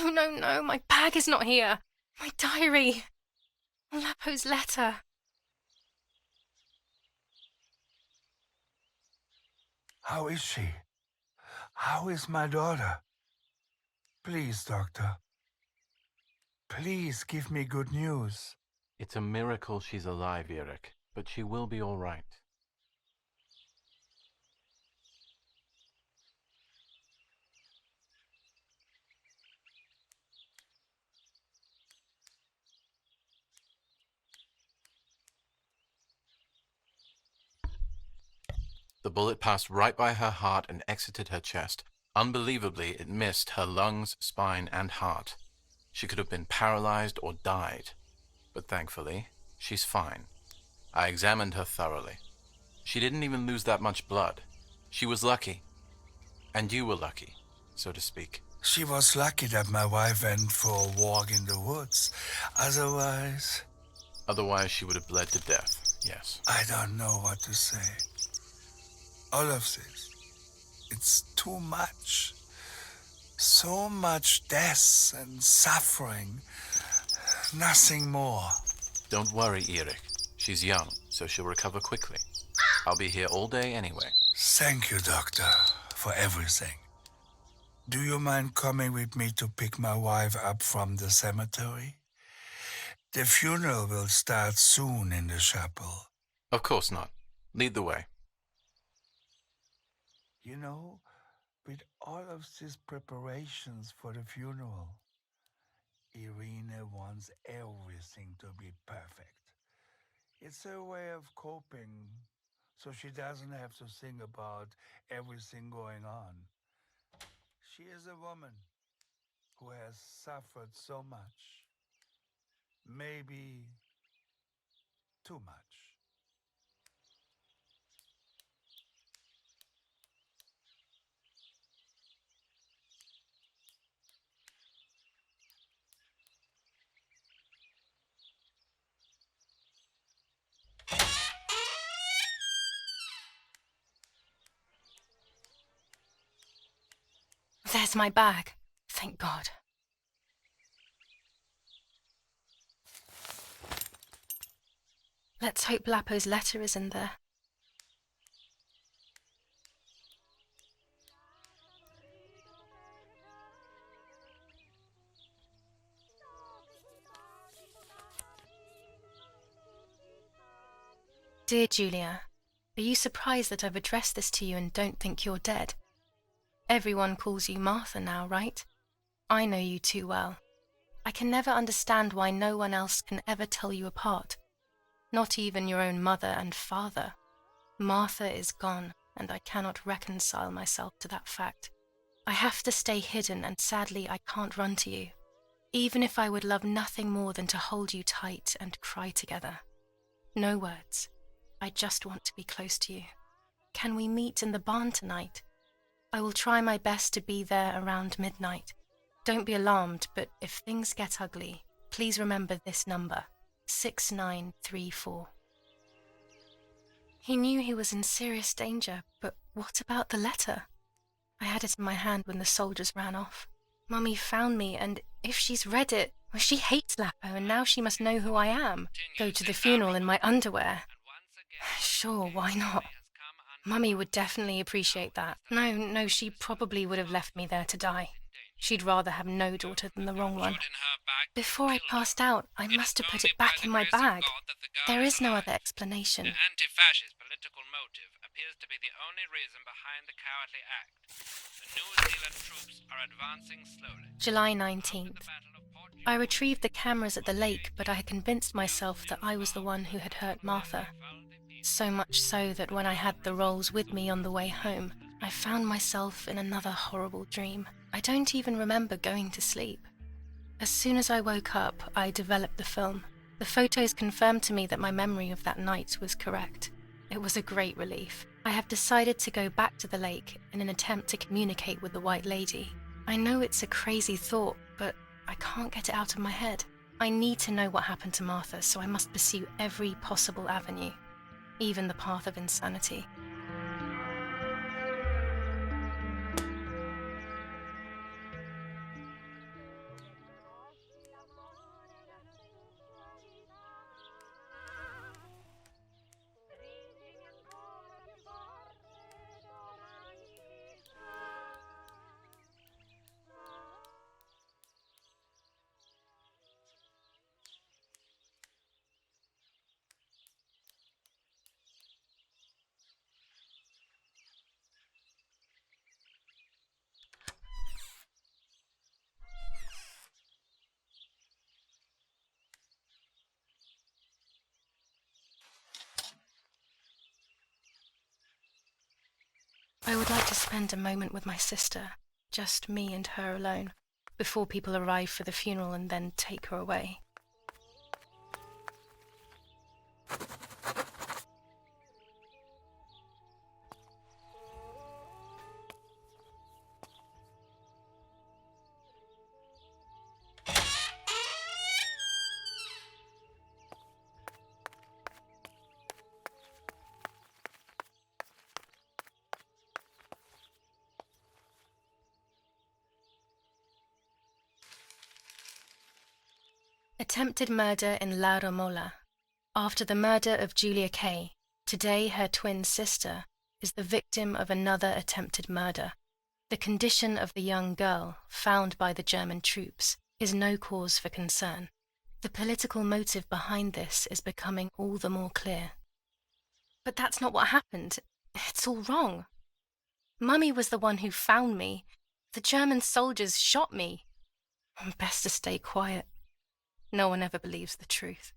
No, no, no, my bag is not here. My diary. Lapo's letter. How is she? How is my daughter? Please, doctor. Please give me good news. It's a miracle she's alive, Eric, but she will be all right. The bullet passed right by her heart and exited her chest. Unbelievably, it missed her lungs, spine, and heart. She could have been paralyzed or died. But thankfully, she's fine. I examined her thoroughly. She didn't even lose that much blood. She was lucky. And you were lucky, so to speak. She was lucky that my wife went for a walk in the woods. Otherwise, She would have bled to death, yes. I don't know what to say. All of this, it's too much. So much death and suffering. Nothing more. Don't worry, Eric. She's young, so she'll recover quickly. I'll be here all day anyway. Thank you, doctor, for everything. Do you mind coming with me to pick my wife up from the cemetery? The funeral will start soon in the chapel. Of course not. Lead the way. You know, with all of these preparations for the funeral, Irina wants everything to be perfect. It's her way of coping, so she doesn't have to think about everything going on. She is a woman who has suffered so much. Maybe too much. There's my bag. Thank God. Let's hope Lapo's letter is in there. Dear Julia, are you surprised that I've addressed this to you and don't think you're dead? Everyone calls you Martha now, right? I know you too well. I can never understand why no one else can ever tell you apart. Not even your own mother and father. Martha is gone, and I cannot reconcile myself to that fact. I have to stay hidden, and sadly I can't run to you. Even if I would love nothing more than to hold you tight and cry together. No words. I just want to be close to you. Can we meet in the barn tonight? I will try my best to be there around midnight. Don't be alarmed, but if things get ugly, please remember this number, 6934. He knew he was in serious danger, but what about the letter? I had it in my hand when the soldiers ran off. Mummy found me, and if she's read it, well, she hates Lapo, and now she must know who I am. Go to the funeral in my underwear. Sure, why not? Mummy would definitely appreciate that. No, she probably would have left me there to die. She'd rather have no daughter than the wrong one. Before I passed out, I must have put it back in my bag. There is no other explanation. The anti-fascist political motive appears to be the only reason behind the cowardly act. The New Zealand troops are advancing slowly. July 19th. I retrieved the cameras at the lake, but I had convinced myself that I was the one who had hurt Martha. So much so that when I had the rolls with me on the way home, I found myself in another horrible dream. I don't even remember going to sleep. As soon as I woke up, I developed the film. The photos confirmed to me that my memory of that night was correct. It was a great relief. I have decided to go back to the lake in an attempt to communicate with the White Lady. I know it's a crazy thought, but I can't get it out of my head. I need to know what happened to Martha, so I must pursue every possible avenue, even the path of insanity. would like to spend a moment with my sister, just me and her alone, before people arrive for the funeral and then take her away. Attempted murder in La Romola. After the murder of Julia Kay, today her twin sister is the victim of another attempted murder. The condition of the young girl, found by the German troops, is no cause for concern. The political motive behind this is becoming all the more clear. But that's not what happened. It's all wrong. Mummy was the one who found me. The German soldiers shot me. Best to stay quiet. No one ever believes the truth.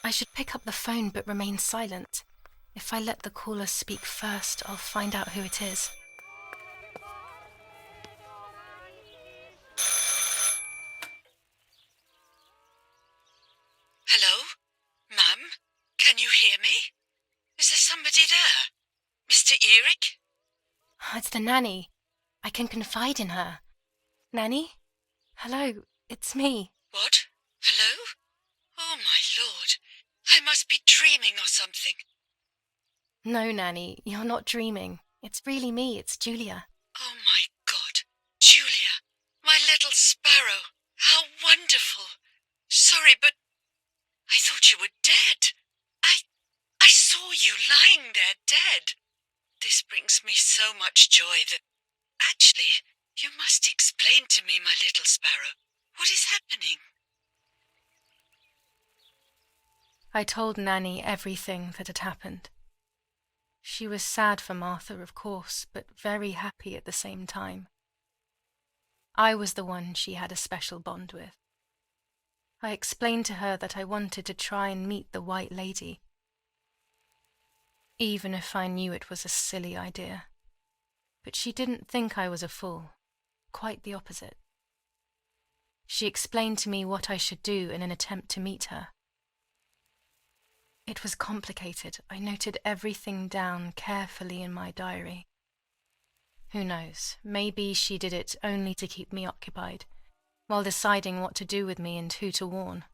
I should pick up the phone but remain silent. If I let the caller speak first, I'll find out who it is. Hello? Mum? Can you hear me? Is there somebody there? Mr. Eric? It's the nanny. I can confide in her. Nanny? Hello, it's me. What? Hello? Oh, my Lord. I must be dreaming or something. No, Nanny, you're not dreaming. It's really me, it's Julia. Oh, my God. Julia, my little sparrow. How wonderful. Sorry, but I thought you were dead. I saw you lying there dead. This brings me so much joy that... Actually, you must explain to me, my little sparrow. What is happening? I told Nanny everything that had happened. She was sad for Martha, of course, but very happy at the same time. I was the one she had a special bond with. I explained to her that I wanted to try and meet the White Lady, even if I knew it was a silly idea. But she didn't think I was a fool, quite the opposite. She explained to me what I should do in an attempt to meet her. It was complicated. I noted everything down carefully in my diary. Who knows, maybe she did it only to keep me occupied, while deciding what to do with me and who to warn.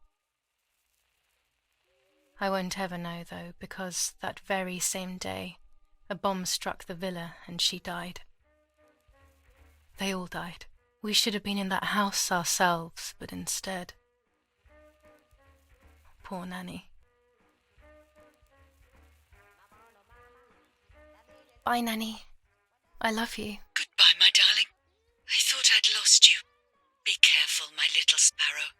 I won't ever know, though, because that very same day, a bomb struck the villa and she died. They all died. We should have been in that house ourselves, but instead... Poor Nanny. Bye, Nanny. I love you. Goodbye, my darling. I thought I'd lost you. Be careful, my little sparrow.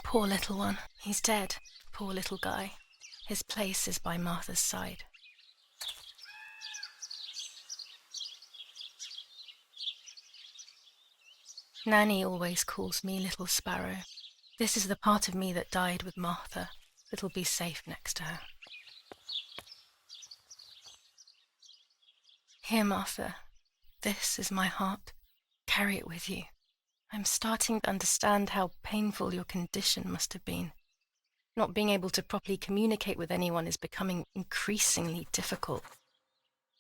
Poor little one. He's dead. Poor little guy. His place is by Martha's side. Nanny always calls me Little Sparrow. This is the part of me that died with Martha, that'll be safe next to her. Here, Martha. This is my heart. Carry it with you. I'm starting to understand how painful your condition must have been. Not being able to properly communicate with anyone is becoming increasingly difficult.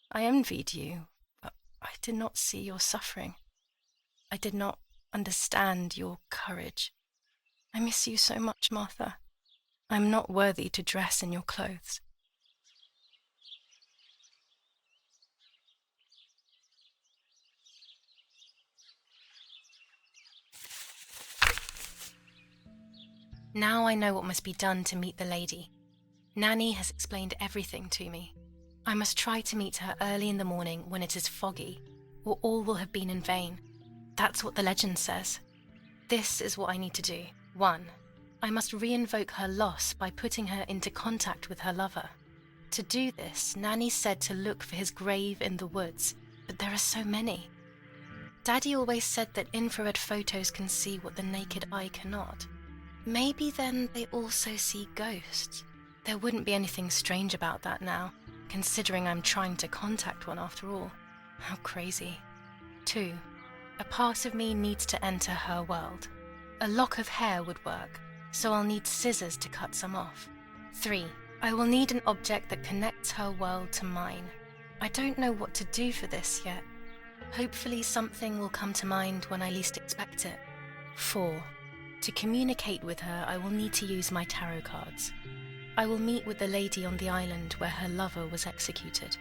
I envied you, but I did not see your suffering. I did not understand your courage. I miss you so much, Martha. I'm not worthy to dress in your clothes. Now I know what must be done to meet the lady. Nanny has explained everything to me. I must try to meet her early in the morning when it is foggy, or all will have been in vain. That's what the legend says. This is what I need to do. 1. I must re-invoke her loss by putting her into contact with her lover. To do this, Nanny said to look for his grave in the woods, but there are so many. Daddy always said that infrared photos can see what the naked eye cannot. Maybe then they also see ghosts. There wouldn't be anything strange about that now, considering I'm trying to contact one after all. How crazy. 2. A part of me needs to enter her world. A lock of hair would work, so I'll need scissors to cut some off. 3. I will need an object that connects her world to mine. I don't know what to do for this yet. Hopefully something will come to mind when I least expect it. 4. To communicate with her, I will need to use my tarot cards. I will meet with the lady on the island where her lover was executed.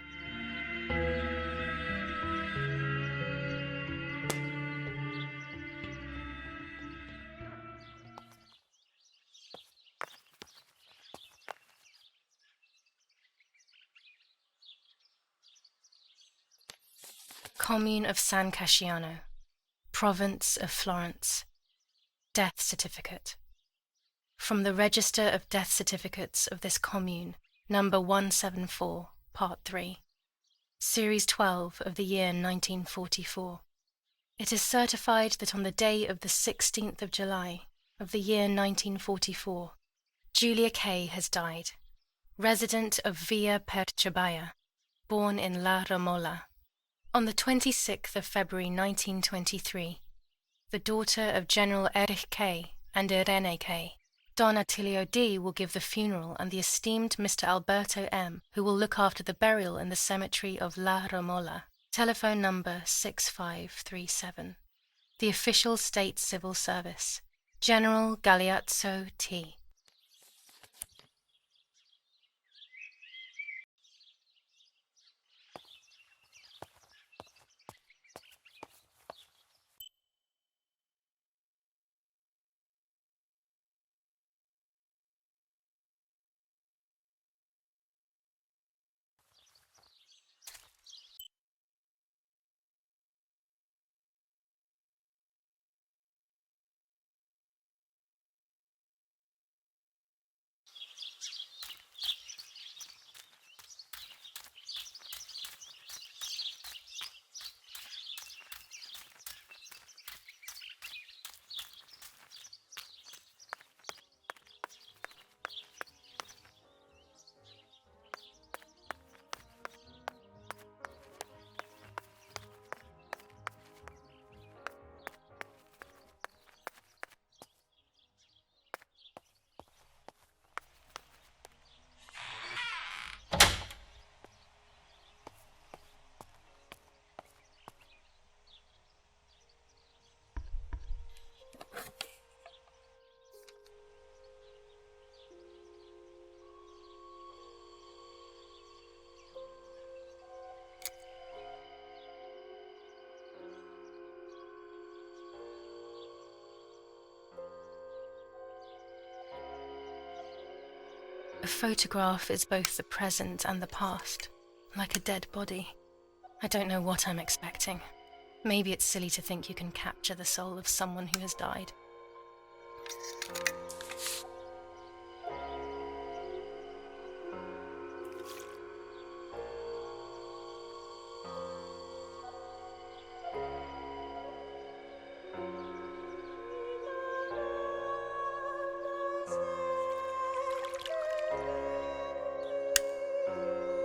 Commune of San Casciano, Province of Florence. Death certificate. From the Register of Death Certificates of this commune, number 174, part 3, series 12 of the year 1944. It is certified that on the day of the 16th of July of the year 1944, Julia K. has died, resident of Villa Perchabaya, born in La Romola. On the 26th of February 1923, the daughter of General Erich K. and Irene K. Don Attilio D. will give the funeral, and the esteemed Mr. Alberto M., who will look after the burial in the cemetery of La Romola. Telephone number 6537. The official state civil service. General Galeazzo T. A photograph is both the present and the past, like a dead body. I don't know what I'm expecting. Maybe it's silly to think you can capture the soul of someone who has died.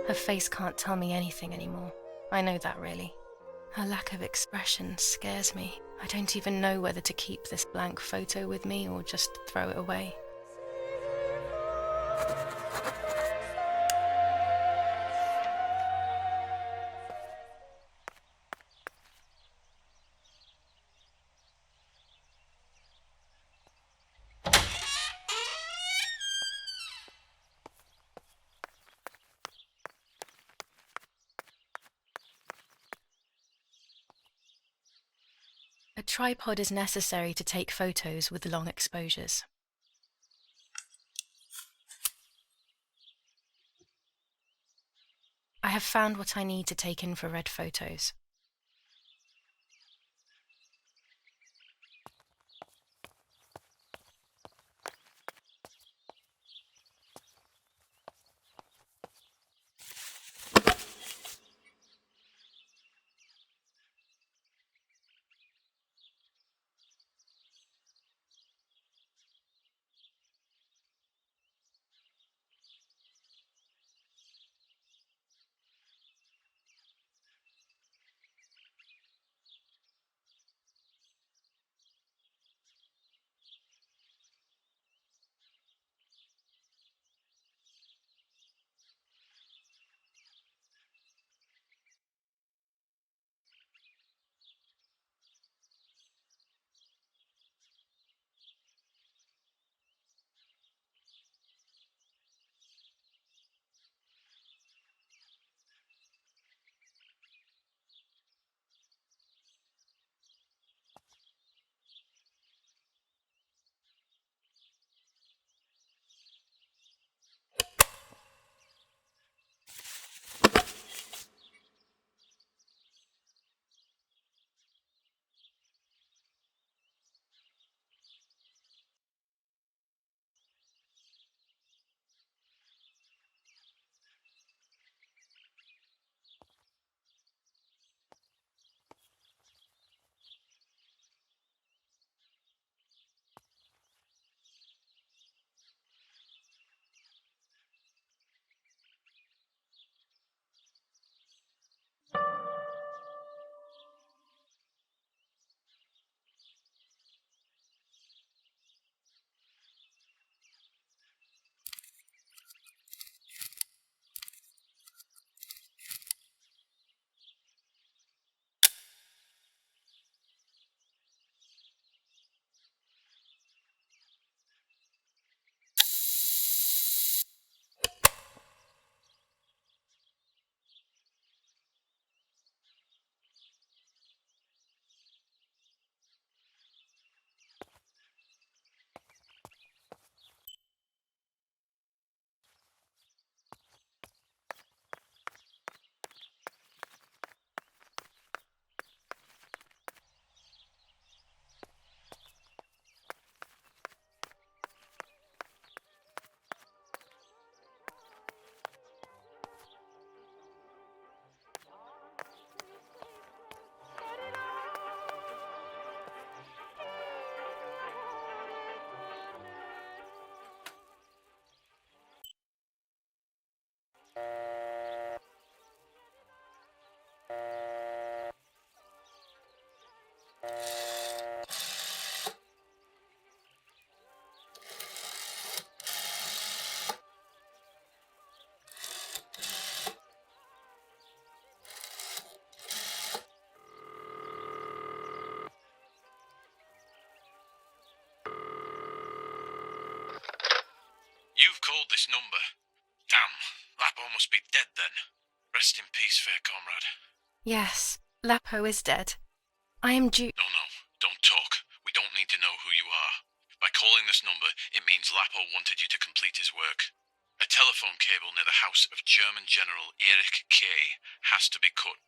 Her face can't tell me anything anymore. I know that really. Her lack of expression scares me. I don't even know whether to keep this blank photo with me or just throw it away. A tripod is necessary to take photos with long exposures. I have found what I need to take infrared photos. You've called this number. Damn, Lapo must be dead then. Rest in peace, fair comrade. Yes, Lapo is dead. I am due. No, don't talk. We don't need to know who you are. By calling this number, it means Lapo wanted you to complete his work. A telephone cable near the house of German General Erich K. has to be cut.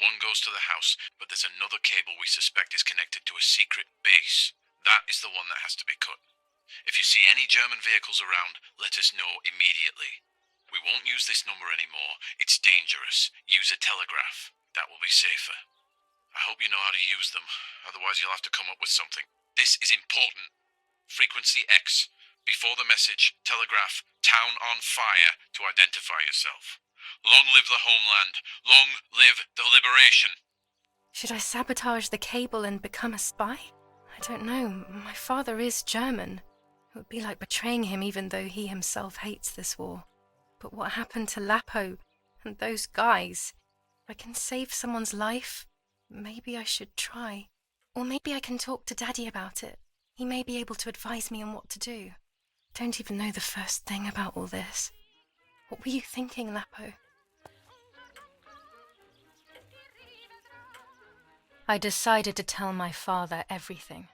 One goes to the house, but there's another cable we suspect is connected to a secret base. That is the one that has to be cut. If you see any German vehicles around, let us know immediately. We won't use this number anymore. It's dangerous. Use a telegraph. That will be safer. I hope you know how to use them. Otherwise, you'll have to come up with something. This is important. Frequency X. Before the message, telegraph "Town on fire" to identify yourself. Long live the homeland. Long live the liberation. Should I sabotage the cable and become a spy? I don't know. My father is German. It would be like betraying him even though he himself hates this war. But what happened to Lapo and those guys? If I can save someone's life, maybe I should try. Or maybe I can talk to Daddy about it. He may be able to advise me on what to do. Don't even know the first thing about all this. What were you thinking, Lapo? I decided to tell my father everything.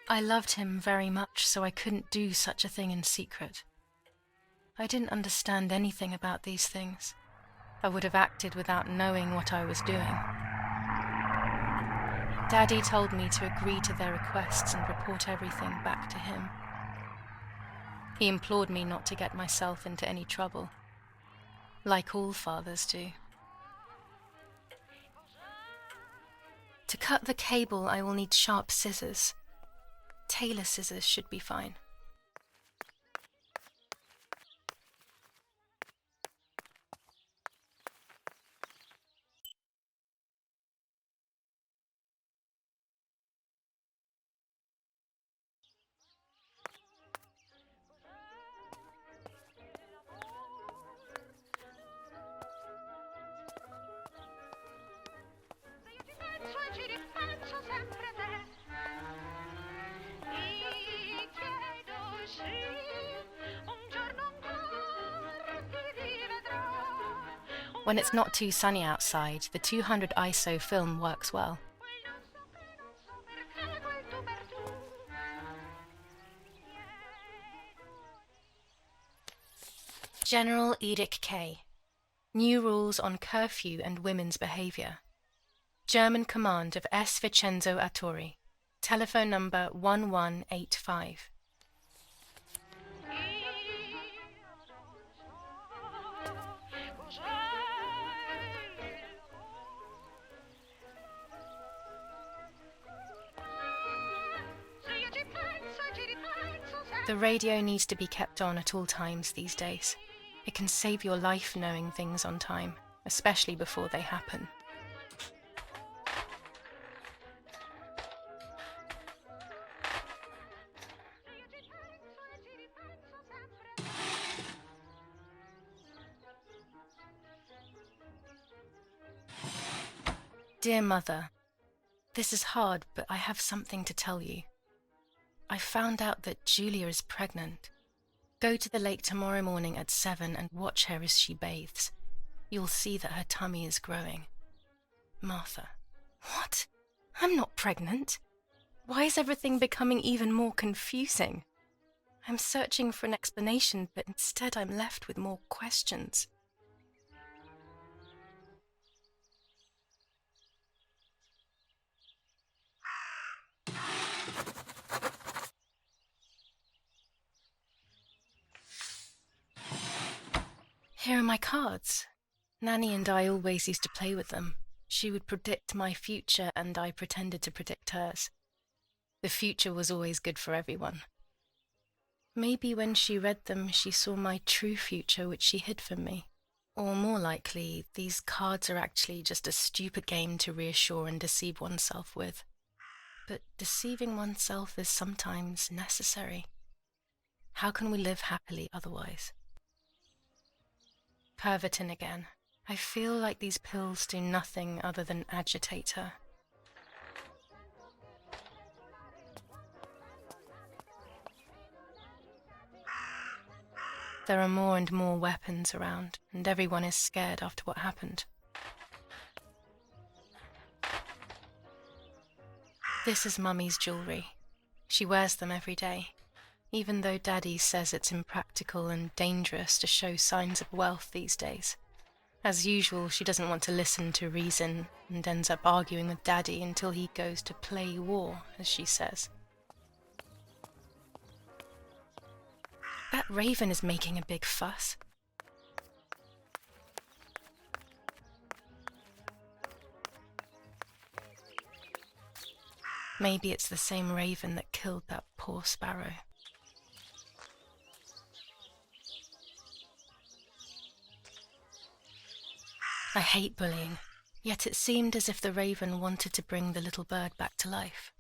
I loved him very much, so I couldn't do such a thing in secret. I didn't understand anything about these things. I would have acted without knowing what I was doing. Daddy told me to agree to their requests and report everything back to him. He implored me not to get myself into any trouble, like all fathers do. To cut the cable, I will need sharp scissors. Tailor scissors should be fine. When it's not too sunny outside, the 200 ISO film works well. General Edict K. New rules on curfew and women's behavior. German command of S. Vincenzo Arturi. Telephone number 1185. The radio needs to be kept on at all times these days. It can save your life knowing things on time, especially before they happen. Dear Mother, this is hard, but I have something to tell you. I found out that Julia is pregnant. Go to the lake tomorrow morning at 7 and watch her as she bathes. You'll see that her tummy is growing. Martha. What? I'm not pregnant. Why is everything becoming even more confusing? I'm searching for an explanation, but instead I'm left with more questions. Here are my cards. Nanny and I always used to play with them. She would predict my future and I pretended to predict hers. The future was always good for everyone. Maybe when she read them, she saw my true future which she hid from me. Or more likely, these cards are actually just a stupid game to reassure and deceive oneself with. But deceiving oneself is sometimes necessary. How can we live happily otherwise? Pervitin again. I feel like these pills do nothing other than agitate her. There are more and more weapons around, and everyone is scared after what happened. This is Mummy's jewellery. She wears them every day, even though Daddy says it's impractical and dangerous to show signs of wealth these days. As usual, she doesn't want to listen to reason and ends up arguing with Daddy until he goes to play war, as she says. That raven is making a big fuss. Maybe it's the same raven that killed that poor sparrow. I hate bullying, yet it seemed as if the raven wanted to bring the little bird back to life.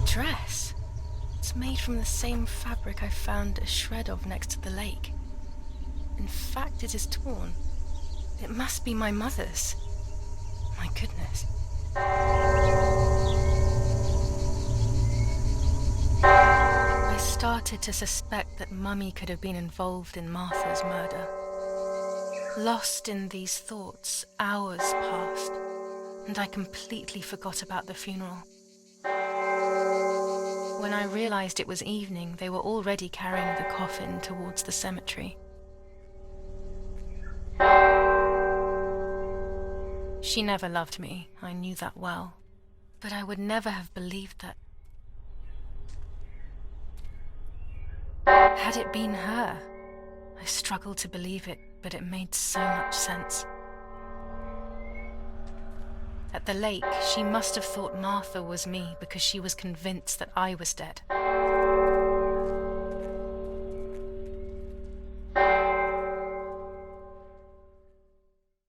Dress. It's made from the same fabric I found a shred of next to the lake. In fact, it is torn. It must be my mother's. My goodness. I started to suspect that Mummy could have been involved in Martha's murder. Lost in these thoughts, hours passed, and I completely forgot about the funeral. When I realized it was evening, they were already carrying the coffin towards the cemetery. She never loved me, I knew that well, but I would never have believed that. Had it been her? I struggled to believe it, but it made so much sense. At the lake, she must have thought Martha was me because she was convinced that I was dead.